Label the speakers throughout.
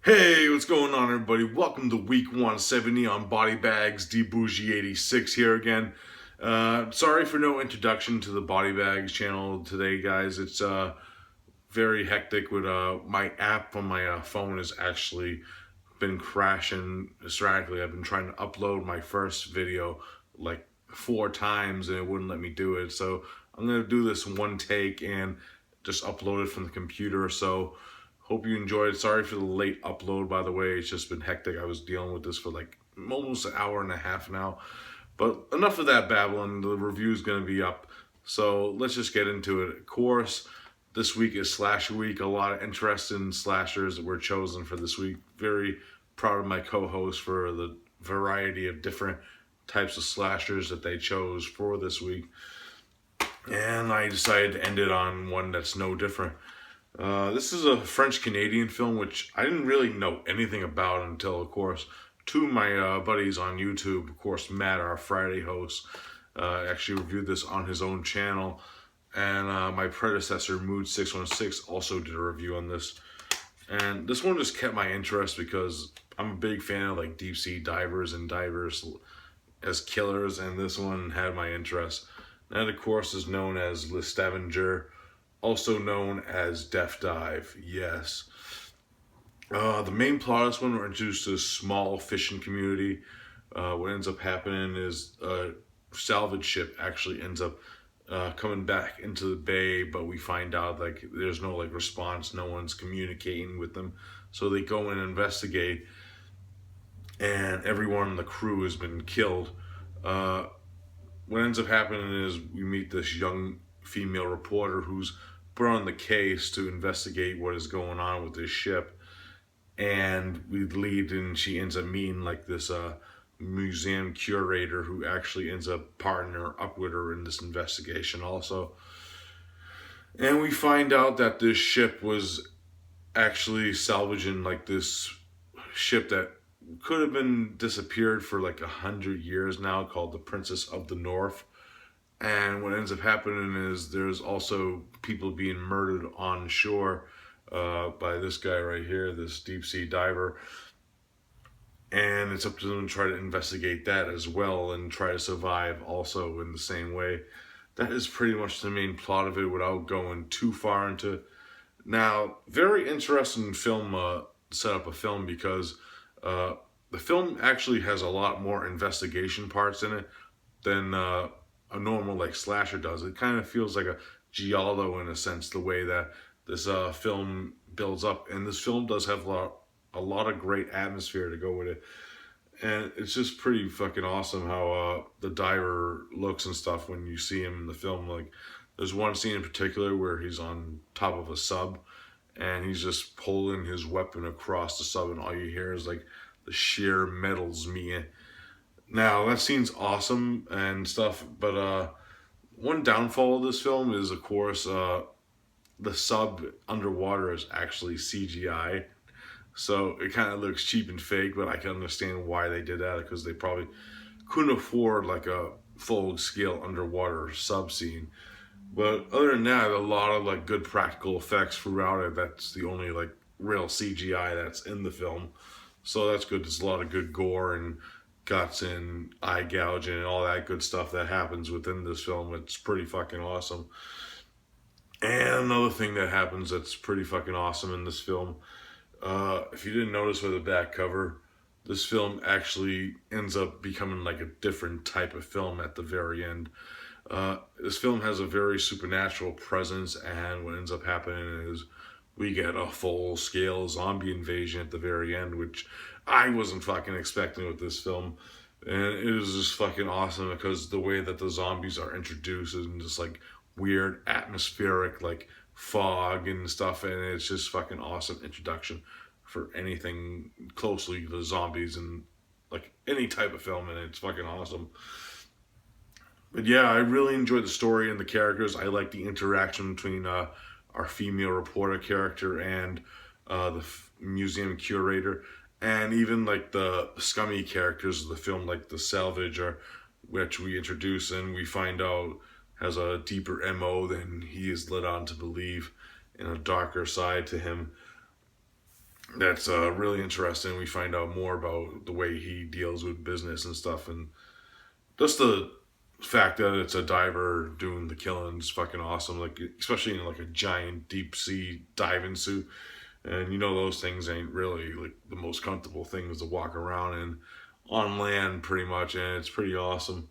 Speaker 1: Hey, what's going on, everybody? Welcome to week 170 on BodyBags. Bourgie86 here again. Sorry for no introduction to the BodyBags channel today, guys. It's very hectic with my app on my phone has actually been crashing sporadically. I've been trying to upload my first video like 4 times and it wouldn't let me do it. So I'm gonna do this one take and just upload it from the computer. So hope you enjoyed. Sorry for the late upload, by the way. It's just been hectic. I was dealing with this for like almost an hour and a half now. But enough of that babbling. The review's going to be up. So let's just get into it. Of course, this week is Slasher Week. A lot of interesting slashers that were chosen for this week. Very proud of my co-host for the variety of different types of slashers that they chose for this week. And I decided to end it on one that's no different. This is a French-Canadian film, which I didn't really know anything about until, of course, two of my buddies on YouTube, of course, Matt, our Friday host, actually reviewed this on his own channel. And my predecessor, Mood616, also did a review on this. And this one just kept my interest because I'm a big fan of like deep sea divers and divers as killers, and this one had my interest. And of course is known as Scaphandier, also known as Death Dive. Yes. The main plot of this one, we're introduced to a small fishing community. What ends up happening is a salvage ship actually ends up coming back into the bay, but we find out like there's no like response, no one's communicating with them. So they go and investigate, and everyone in the crew has been killed. What ends up happening is we meet this young female reporter who's put on the case to investigate what is going on with this ship, and we lead and she ends up meeting like this museum curator who actually ends up partnering up with her in this investigation also. And we find out that this ship was actually salvaging like this ship that could have been disappeared for like 100 years now, called the Princess of the North. And what ends up happening is there's also people being murdered on shore by this guy right here, this deep sea diver. And it's up to them to try to investigate that as well and try to survive also in the same way. That is pretty much the main plot of it without going too far into it. Now, very interesting film setup of film because the film actually has a lot more investigation parts in it than a normal like slasher does. It kind of feels like a giallo in a sense, the way that this film builds up. And this film does have a lot of great atmosphere to go with it. And it's just pretty fucking awesome how the diver looks and stuff when you see him in the film. Like, there's one scene in particular where he's on top of a sub and he's just pulling his weapon across the sub, and all you hear is like the sheer metals meeting. Now, that scene's awesome and stuff, but one downfall of this film is, of course, the sub underwater is actually CGI. So it kind of looks cheap and fake, but I can understand why they did that, because they probably couldn't afford like a full-scale underwater sub scene. But other than that, a lot of like good practical effects throughout it. That's the only like real CGI that's in the film. So that's good. There's a lot of good gore and guts and eye gouging and all that good stuff that happens within this film. It's pretty fucking awesome. And another thing that happens that's pretty fucking awesome in this film, if you didn't notice with the back cover, this film actually ends up becoming like a different type of film at the very end. This film has a very supernatural presence, and what ends up happening is we get a full-scale zombie invasion at the very end, which I wasn't fucking expecting with this film. And it was just fucking awesome because the way that the zombies are introduced is just like weird atmospheric like fog and stuff, and it's just fucking awesome introduction for anything closely to zombies and like any type of film, and it's fucking awesome. But yeah, I really enjoyed the story and the characters. I like the interaction between our female reporter character and the museum curator, and even like the scummy characters of the film, like the salvage, or which we introduce and we find out has a deeper MO than he is led on to believe, in a darker side to him. that's really interesting. We find out more about the way he deals with business and stuff, and just the fact that it's a diver doing the killing is fucking awesome. Like especially in like a giant deep sea diving suit, and you know those things ain't really like the most comfortable things to walk around in on land, pretty much, and it's pretty awesome.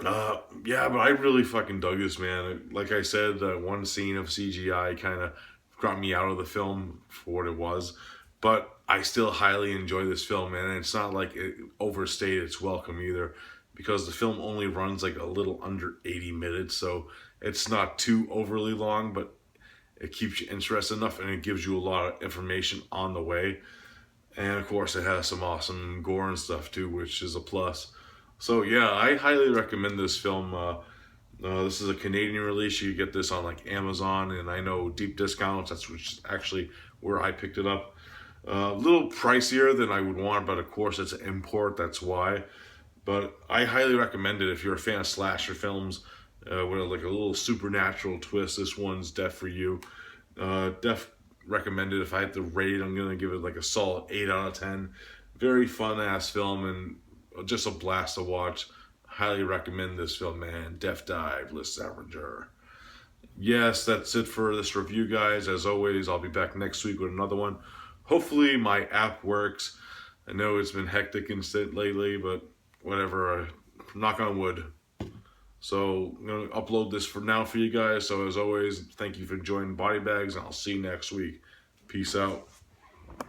Speaker 1: Yeah, but I really fucking dug this, man. Like I said, one scene of CGI kind of got me out of the film for what it was, but I still highly enjoy this film, man. And it's not like it overstayed its welcome either, because the film only runs like a little under 80 minutes, so it's not too overly long, but it keeps you interested enough, and it gives you a lot of information on the way. And of course, it has some awesome gore and stuff too, which is a plus. So yeah, I highly recommend this film. This is a Canadian release. You get this on like Amazon, and I know deep discounts. That's which is actually where I picked it up. A little pricier than I would want, but of course it's an import. That's why. But I highly recommend it if you're a fan of slasher films with like a little supernatural twist. This one's def for you. Def recommended. If I had to rate it, I'm gonna give it like a solid 8 out of 10. Very fun ass film and just a blast to watch. Highly recommend this film, man. Def Dive, Le Scavenger. Yes, that's it for this review, guys. As always, I'll be back next week with another one. Hopefully my app works. I know it's been hectic and shit lately, but whatever. Knock on wood. So I'm going to upload this for now for you guys. So as always, thank you for joining BodyBags, and I'll see you next week. Peace out.